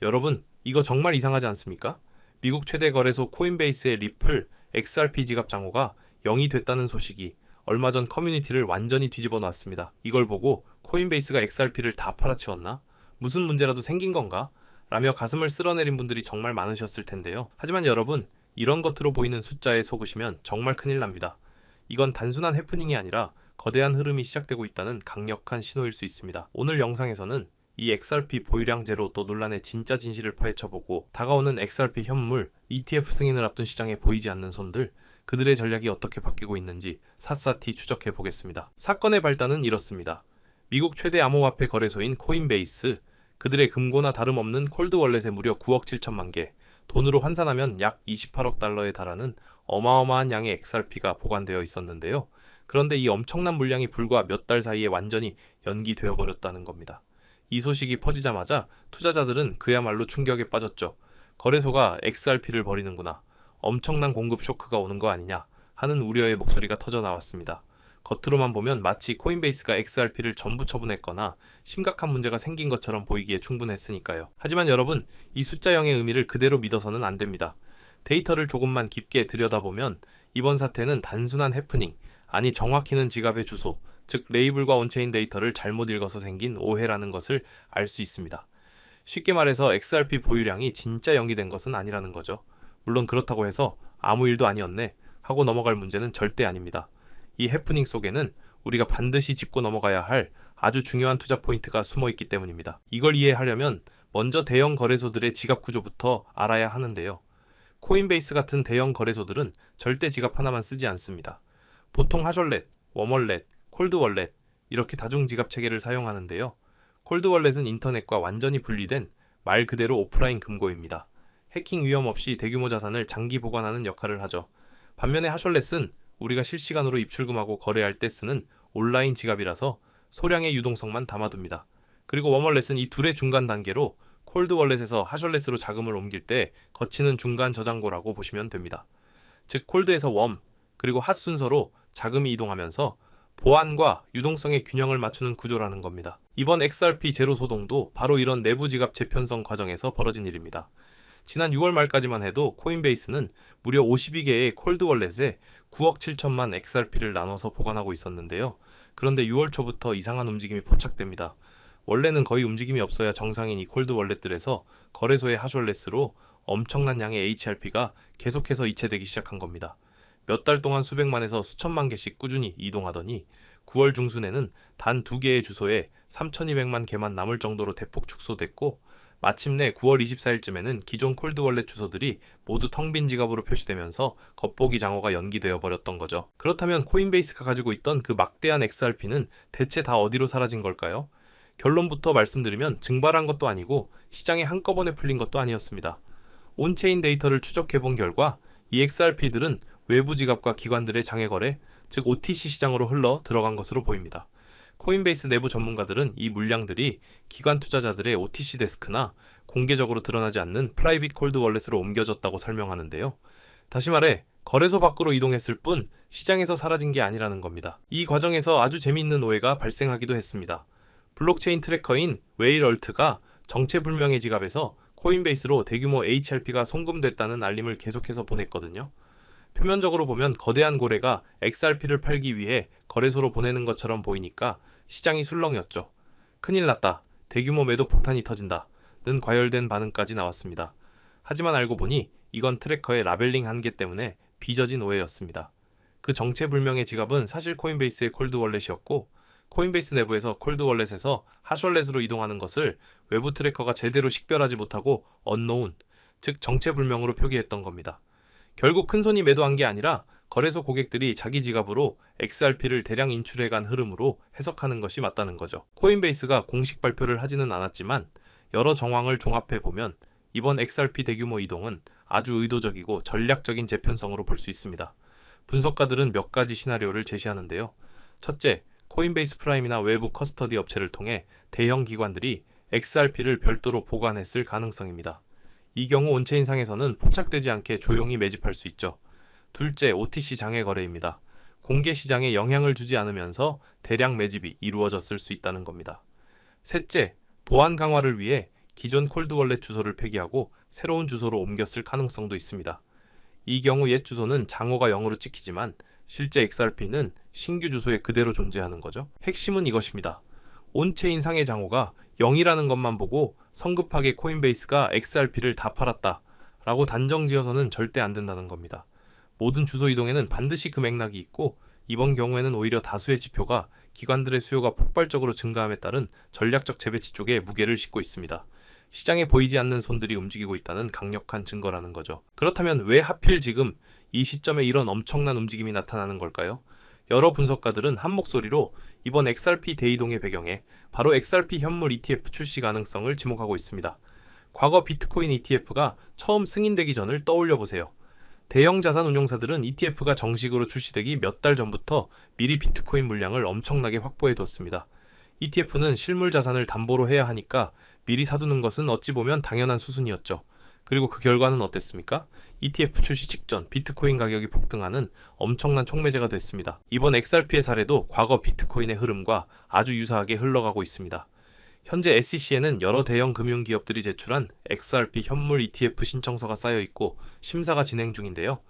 여러분, 이거 정말 이상하지 않습니까? 미국 최대 거래소 코인베이스의 리플 XRP 지갑 잔고가 0이 됐다는 소식이 얼마 전 커뮤니티를 완전히 뒤집어 놨습니다. 이걸 보고 코인베이스가 XRP를 다 팔아치웠나? 무슨 문제라도 생긴 건가? 라며 가슴을 쓸어내린 분들이 정말 많으셨을 텐데요. 하지만 여러분, 이런 겉으로 보이는 숫자에 속으시면 정말 큰일 납니다. 이건 단순한 해프닝이 아니라 거대한 흐름이 시작되고 있다는 강력한 신호일 수 있습니다. 오늘 영상에서는 이 XRP 보유량 제로 또 논란의 진짜 진실을 파헤쳐보고 다가오는 XRP 현물, ETF 승인을 앞둔 시장에 보이지 않는 손들, 그들의 전략이 어떻게 바뀌고 있는지 샅샅이 추적해 보겠습니다. 사건의 발단은 이렇습니다. 미국 최대 암호화폐 거래소인 코인베이스, 그들의 금고나 다름없는 콜드월렛에 무려 9억 7천만 개, 돈으로 환산하면 약 28억 달러에 달하는 어마어마한 양의 XRP가 보관되어 있었는데요. 그런데 이 엄청난 물량이 불과 몇 달 사이에 완전히 연기되어 버렸다는 겁니다. 이 소식이 퍼지자마자 투자자들은 그야말로 충격에 빠졌죠. 거래소가 XRP를 버리는구나. 엄청난 공급 쇼크가 오는 거 아니냐 하는 우려의 목소리가 터져 나왔습니다. 겉으로만 보면 마치 코인베이스가 XRP를 전부 처분했거나 심각한 문제가 생긴 것처럼 보이기에 충분했으니까요. 하지만 여러분, 이 숫자 0의 의미를 그대로 믿어서는 안 됩니다. 데이터를 조금만 깊게 들여다보면 이번 사태는 단순한 해프닝, 아니 정확히는 지갑의 주소, 즉 레이블과 온체인 데이터를 잘못 읽어서 생긴 오해라는 것을 알 수 있습니다. 쉽게 말해서 XRP 보유량이 진짜 연기된 것은 아니라는 거죠. 물론 그렇다고 해서 아무 일도 아니었네 하고 넘어갈 문제는 절대 아닙니다. 이 해프닝 속에는 우리가 반드시 짚고 넘어가야 할 아주 중요한 투자 포인트가 숨어 있기 때문입니다. 이걸 이해하려면 먼저 대형 거래소들의 지갑 구조부터 알아야 하는데요. 코인베이스 같은 대형 거래소들은 절대 지갑 하나만 쓰지 않습니다. 보통 하셜렛, 웜월렛, 콜드월렛 이렇게 다중 지갑 체계를 사용하는데요. 콜드월렛은 인터넷과 완전히 분리된 말 그대로 오프라인 금고입니다. 해킹 위험 없이 대규모 자산을 장기 보관하는 역할을 하죠. 반면에 하셜렛은 우리가 실시간으로 입출금하고 거래할 때 쓰는 온라인 지갑이라서 소량의 유동성만 담아둡니다. 그리고 웜월렛은 이 둘의 중간 단계로 콜드월렛에서 하셜렛으로 자금을 옮길 때 거치는 중간 저장고라고 보시면 됩니다. 즉 콜드에서 웜, 그리고 핫 순서로 자금이 이동하면서 보안과 유동성의 균형을 맞추는 구조라는 겁니다. 이번 XRP 제로 소동도 바로 이런 내부 지갑 재편성 과정에서 벌어진 일입니다. 지난 6월 말까지만 해도 코인베이스는 무려 52개의 콜드월렛에 9억 7천만 XRP를 나눠서 보관하고 있었는데요. 그런데 6월 초부터 이상한 움직임이 포착됩니다. 원래는 거의 움직임이 없어야 정상인 이 콜드월렛들에서 거래소의 하셜렛으로 엄청난 양의 HRP가 계속해서 이체되기 시작한 겁니다. 몇 달 동안 수백만에서 수천만 개씩 꾸준히 이동하더니 9월 중순에는 단 2개의 주소에 3,200만 개만 남을 정도로 대폭 축소됐고 마침내 9월 24일쯤에는 기존 콜드월렛 주소들이 모두 텅 빈 지갑으로 표시되면서 겉보기 장어가 연기되어 버렸던 거죠. 그렇다면 코인베이스가 가지고 있던 그 막대한 XRP는 대체 다 어디로 사라진 걸까요? 결론부터 말씀드리면 증발한 것도 아니고 시장에 한꺼번에 풀린 것도 아니었습니다. 온체인 데이터를 추적해본 결과 이 XRP들은 외부 지갑과 기관들의 장외 거래, 즉 OTC 시장으로 흘러 들어간 것으로 보입니다. 코인베이스 내부 전문가들은 이 물량들이 기관 투자자들의 OTC 데스크나 공개적으로 드러나지 않는 프라이빗 콜드 월렛으로 옮겨졌다고 설명하는데요. 다시 말해 거래소 밖으로 이동했을 뿐 시장에서 사라진 게 아니라는 겁니다. 이 과정에서 아주 재미있는 오해가 발생하기도 했습니다. 블록체인 트래커인 웨일얼트가 정체불명의 지갑에서 코인베이스로 대규모 HRP가 송금됐다는 알림을 계속해서 보냈거든요. 표면적으로 보면 거대한 고래가 XRP를 팔기 위해 거래소로 보내는 것처럼 보이니까 시장이 술렁였죠. 큰일 났다. 대규모 매도 폭탄이 터진다. 는 과열된 반응까지 나왔습니다. 하지만 알고 보니 이건 트래커의 라벨링 한계 때문에 빚어진 오해였습니다. 그 정체불명의 지갑은 사실 코인베이스의 콜드월렛이었고 코인베이스 내부에서 콜드월렛에서 하셜렛으로 이동하는 것을 외부 트래커가 제대로 식별하지 못하고 unknown, 즉 정체불명으로 표기했던 겁니다. 결국 큰손이 매도한 게 아니라 거래소 고객들이 자기 지갑으로 XRP를 대량 인출해간 흐름으로 해석하는 것이 맞다는 거죠. 코인베이스가 공식 발표를 하지는 않았지만 여러 정황을 종합해보면 이번 XRP 대규모 이동은 아주 의도적이고 전략적인 재편성으로 볼 수 있습니다. 분석가들은 몇 가지 시나리오를 제시하는데요. 첫째, 코인베이스 프라임이나 외부 커스터디 업체를 통해 대형 기관들이 XRP를 별도로 보관했을 가능성입니다. 이 경우 온체인상에서는 포착되지 않게 조용히 매집할 수 있죠. 둘째, OTC 장외 거래입니다. 공개 시장에 영향을 주지 않으면서 대량 매집이 이루어졌을 수 있다는 겁니다. 셋째, 보안 강화를 위해 기존 콜드월렛 주소를 폐기하고 새로운 주소로 옮겼을 가능성도 있습니다. 이 경우 옛 주소는 장호가 0으로 찍히지만 실제 XRP는 신규 주소에 그대로 존재하는 거죠. 핵심은 이것입니다. 온체인 상의 장호가 0이라는 것만 보고 성급하게 코인베이스가 XRP를 다 팔았다 라고 단정지어서는 절대 안 된다는 겁니다. 모든 주소 이동에는 반드시 그 맥락이 있고, 이번 경우에는 오히려 다수의 지표가 기관들의 수요가 폭발적으로 증가함에 따른 전략적 재배치 쪽에 무게를 싣고 있습니다. 시장에 보이지 않는 손들이 움직이고 있다는 강력한 증거라는 거죠. 그렇다면 왜 하필 지금 이 시점에 이런 엄청난 움직임이 나타나는 걸까요? 여러 분석가들은 한 목소리로 이번 XRP 대이동의 배경에 바로 XRP 현물 ETF 출시 가능성을 지목하고 있습니다. 과거 비트코인 ETF가 처음 승인되기 전을 떠올려 보세요. 대형 자산 운용사들은 ETF가 정식으로 출시되기 몇 달 전부터 미리 비트코인 물량을 엄청나게 확보해 뒀습니다. ETF는 실물 자산을 담보로 해야 하니까 미리 사두는 것은 어찌 보면 당연한 수순이었죠. 그리고 그 결과는 어땠습니까? ETF 출시 직전 비트코인 가격이 폭등하는 엄청난 촉매제가 됐습니다. 이번 XRP의 사례도 과거 비트코인의 흐름과 아주 유사하게 흘러가고 있습니다. 현재 SEC에는 여러 대형 금융기업들이 제출한 XRP 현물 ETF 신청서가 쌓여있고 심사가 진행 중인데요.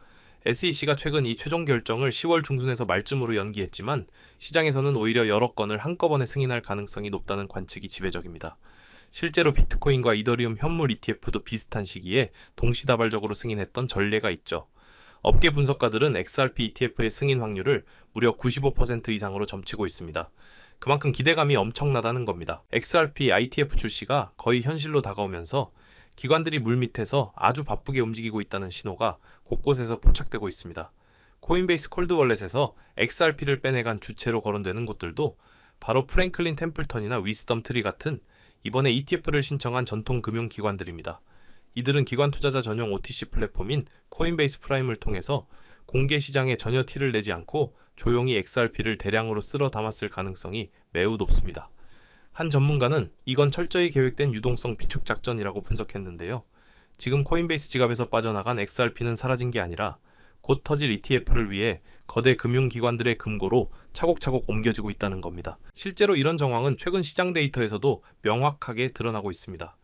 SEC가 최근 이 최종 결정을 10월 중순에서 말쯤으로 연기했지만 시장에서는 오히려 여러 건을 한꺼번에 승인할 가능성이 높다는 관측이 지배적입니다. 실제로 비트코인과 이더리움 현물 ETF도 비슷한 시기에 동시다발적으로 승인했던 전례가 있죠. 업계 분석가들은 XRP ETF의 승인 확률을 무려 95% 이상으로 점치고 있습니다. 그만큼 기대감이 엄청나다는 겁니다. XRP ITF 출시가 거의 현실로 다가오면서 기관들이 물밑에서 아주 바쁘게 움직이고 있다는 신호가 곳곳에서 포착되고 있습니다. 코인베이스 콜드월렛에서 XRP를 빼내간 주체로 거론되는 곳들도 바로 프랭클린 템플턴이나 위스덤 트리 같은 이번에 ETF를 신청한 전통 금융기관들입니다. 이들은 기관 투자자 전용 OTC 플랫폼인 코인베이스 프라임을 통해서 공개 시장에 전혀 티를 내지 않고 조용히 XRP를 대량으로 쓸어 담았을 가능성이 매우 높습니다. 한 전문가는 이건 철저히 계획된 유동성 비축 작전이라고 분석했는데요. 지금 코인베이스 지갑에서 빠져나간 XRP는 사라진 게 아니라 곧 터질 ETF를 위해 거대 금융기관들의 금고로 차곡차곡 옮겨지고 있다는 겁니다. 실제로 이런 정황은 최근 시장 데이터에서도 명확하게 드러나고 있습니다.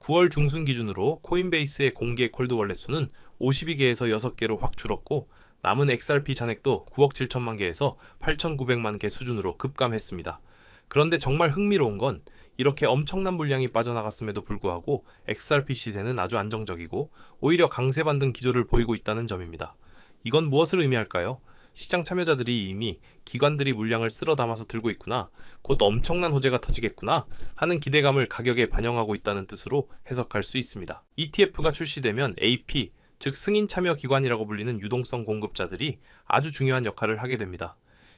9월 중순 기준으로 코인베이스의 공개 콜드월렛 수는 52개에서 6개로 확 줄었고, 남은 XRP 잔액도 9억 7천만 개에서 8,900만 개 수준으로 급감했습니다. 그런데 정말 흥미로운 건 이렇게 엄청난 물량이 빠져나갔음에도 불구하고 XRP 시세는 아주 안정적이고 오히려 강세 반등 기조를 보이고 있다는 점입니다. 이건 무엇을 의미할까요? 시장 참여자들이 이미 기관들이 물량을 쓸어 담아서 들고 있구나, 곧 엄청난 호재가 터지겠구나 하는 기대감을 가격에 반영하고 있다는 뜻으로 해석할 수 있습니다. ETF가 출시되면 AP, 즉 승인 참여 기관이라고 불리는 유동성 공급자들이 아주 중요한 역할을 하게 됩니다.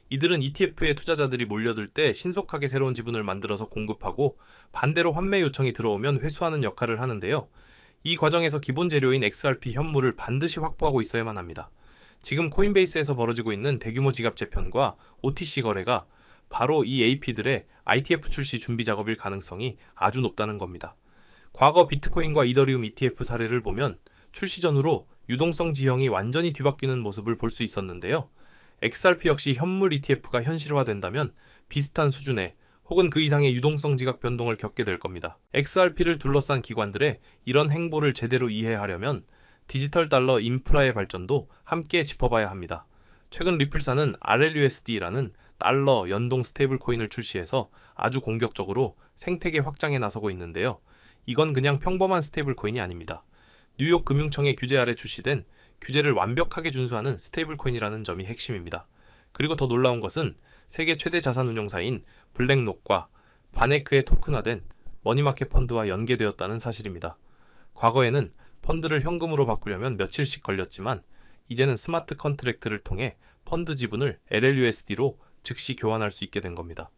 이들은 ETF에 투자자들이 몰려들 때 신속하게 새로운 지분을 만들어서 공급하고, 반대로 환매 요청이 들어오면 회수하는 역할을 하는데요. 이 과정에서 기본 재료인 XRP 현물을 반드시 확보하고 있어야만 합니다. 지금 코인베이스에서 벌어지고 있는 대규모 지갑 재편과 OTC 거래가 바로 이 AP들의 ITF 출시 준비 작업일 가능성이 아주 높다는 겁니다. 과거 비트코인과 이더리움 ETF 사례를 보면 출시 전후로 유동성 지형이 완전히 뒤바뀌는 모습을 볼 수 있었는데요. XRP 역시 현물 ETF가 현실화된다면 비슷한 수준의 혹은 그 이상의 유동성 지각 변동을 겪게 될 겁니다. XRP를 둘러싼 기관들의 이런 행보를 제대로 이해하려면 디지털 달러 인프라의 발전도 함께 짚어봐야 합니다. 최근 리플사는 RLUSD라는 달러 연동 스테이블 코인을 출시해서 아주 공격적으로 생태계 확장에 나서고 있는데요. 이건 그냥 평범한 스테이블 코인이 아닙니다. 뉴욕 금융청의 규제 아래 출시된 규제를 완벽하게 준수하는 스테이블 코인이라는 점이 핵심입니다. 그리고 더 놀라운 것은 세계 최대 자산 운용사인 블랙록과 바네크의 토큰화된 머니마켓 펀드와 연계되었다는 사실입니다. 과거에는 펀드를 현금으로 바꾸려면 며칠씩 걸렸지만 이제는 스마트 컨트랙트를 통해 펀드 지분을 LLUSD로 즉시 교환할 수 있게 된 겁니다.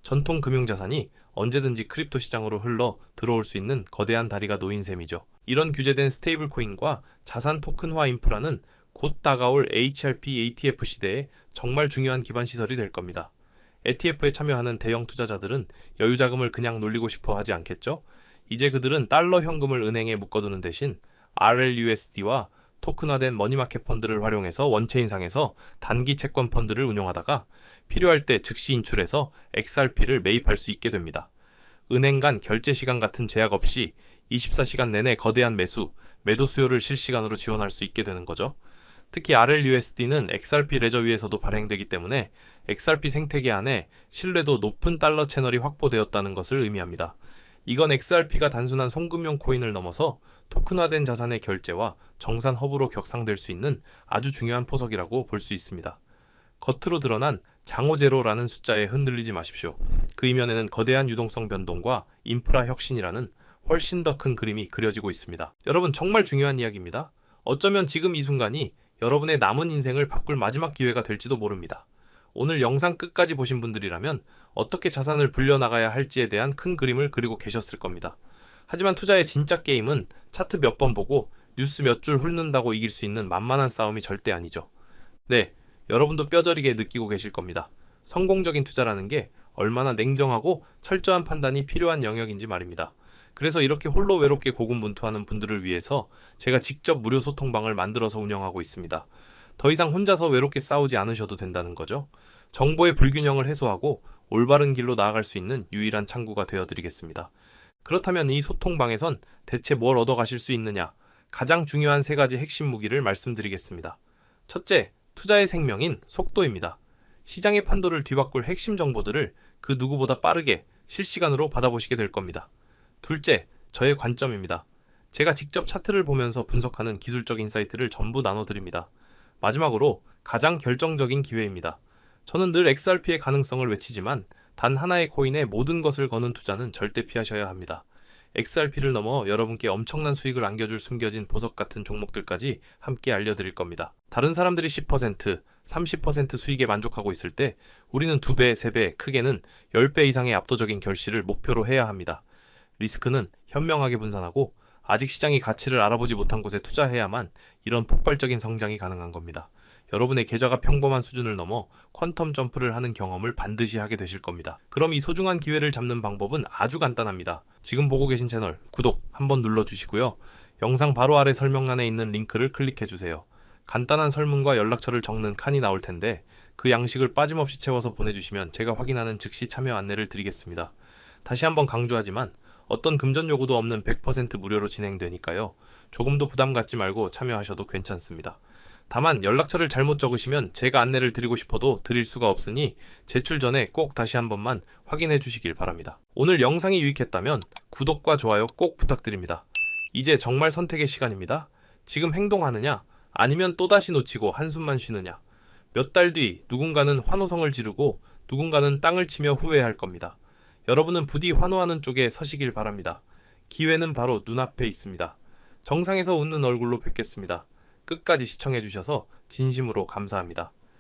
전통 금융자산이 언제든지 크립토 시장으로 흘러 들어올 수 있는 거대한 다리가 놓인 셈이죠. 이런 규제된 스테이블 코인과 자산 토큰화 인프라는 곧 다가올 HRP ATF 시대에 정말 중요한 기반 시설이 될 겁니다. ETF에 참여하는 대형 투자자들은 여유 자금을 그냥 놀리고 싶어 하지 않겠죠? 이제 그들은 달러 현금을 은행에 묶어두는 대신 RLUSD와 토큰화된 머니마켓 펀드를 활용해서 원체인상에서 단기 채권 펀드를 운용하다가 필요할 때 즉시 인출해서 XRP를 매입할 수 있게 됩니다. 은행 간 결제 시간 같은 제약 없이 24시간 내내 거대한 매도 수요를 실시간으로 지원할 수 있게 되는 거죠. 특히 RLUSD는 XRP 레저 위에서도 발행되기 때문에 XRP 생태계 안에 신뢰도 높은 달러 채널이 확보되었다는 것을 의미합니다. 이건 XRP가 단순한 송금용 코인을 넘어서 토큰화된 자산의 결제와 정산 허브로 격상될 수 있는 아주 중요한 포석이라고 볼 수 있습니다. 겉으로 드러난 장호0라는 숫자에 흔들리지 마십시오. 그 이면에는 거대한 유동성 변동과 인프라 혁신이라는 훨씬 더 큰 그림이 그려지고 있습니다. 여러분, 정말 중요한 이야기입니다. 어쩌면 지금 이 순간이 여러분의 남은 인생을 바꿀 마지막 기회가 될지도 모릅니다. 오늘 영상 끝까지 보신 분들이라면 어떻게 자산을 불려나가야 할지에 대한 큰 그림을 그리고 계셨을 겁니다. 하지만 투자의 진짜 게임은 차트 몇 번 보고 뉴스 몇 줄 훑는다고 이길 수 있는 만만한 싸움이 절대 아니죠. 네, 여러분도 뼈저리게 느끼고 계실 겁니다. 성공적인 투자라는 게 얼마나 냉정하고 철저한 판단이 필요한 영역인지 말입니다. 그래서 이렇게 홀로 외롭게 고군분투하는 분들을 위해서 제가 직접 무료 소통방을 만들어서 운영하고 있습니다. 더 이상 혼자서 외롭게 싸우지 않으셔도 된다는 거죠. 정보의 불균형을 해소하고 올바른 길로 나아갈 수 있는 유일한 창구가 되어드리겠습니다. 그렇다면 이 소통방에선 대체 뭘 얻어가실 수 있느냐? 가장 중요한 3가지 핵심 무기를 말씀드리겠습니다. 첫째, 투자의 생명인 속도입니다. 시장의 판도를 뒤바꿀 핵심 정보들을 그 누구보다 빠르게 실시간으로 받아보시게 될 겁니다. 둘째, 저의 관점입니다. 제가 직접 차트를 보면서 분석하는 기술적 인사이트를 전부 나눠드립니다. 마지막으로 가장 결정적인 기회입니다. 저는 늘 XRP의 가능성을 외치지만 단 하나의 코인에 모든 것을 거는 투자는 절대 피하셔야 합니다. XRP를 넘어 여러분께 엄청난 수익을 안겨줄 숨겨진 보석 같은 종목들까지 함께 알려드릴 겁니다. 다른 사람들이 10%, 30% 수익에 만족하고 있을 때 우리는 2배, 3배, 크게는 10배 이상의 압도적인 결실을 목표로 해야 합니다. 리스크는 현명하게 분산하고 아직 시장이 가치를 알아보지 못한 곳에 투자해야만 이런 폭발적인 성장이 가능한 겁니다. 여러분의 계좌가 평범한 수준을 넘어 퀀텀 점프를 하는 경험을 반드시 하게 되실 겁니다. 그럼 이 소중한 기회를 잡는 방법은 아주 간단합니다. 지금 보고 계신 채널 구독 한번 눌러주시고요. 영상 바로 아래 설명란에 있는 링크를 클릭해주세요. 간단한 설문과 연락처를 적는 칸이 나올 텐데 그 양식을 빠짐없이 채워서 보내주시면 제가 확인하는 즉시 참여 안내를 드리겠습니다. 다시 한번 강조하지만 어떤 금전 요구도 없는 100% 무료로 진행되니까요. 조금도 부담 갖지 말고 참여하셔도 괜찮습니다. 다만 연락처를 잘못 적으시면 제가 안내를 드리고 싶어도 드릴 수가 없으니 제출 전에 꼭 다시 한 번만 확인해 주시길 바랍니다. 오늘 영상이 유익했다면 구독과 좋아요 꼭 부탁드립니다. 이제 정말 선택의 시간입니다. 지금 행동하느냐 아니면 또다시 놓치고 한숨만 쉬느냐. 몇 달 뒤 누군가는 환호성을 지르고 누군가는 땅을 치며 후회할 겁니다. 여러분은 부디 환호하는 쪽에 서시길 바랍니다. 기회는 바로 눈앞에 있습니다. 정상에서 웃는 얼굴로 뵙겠습니다. 끝까지 시청해주셔서 진심으로 감사합니다.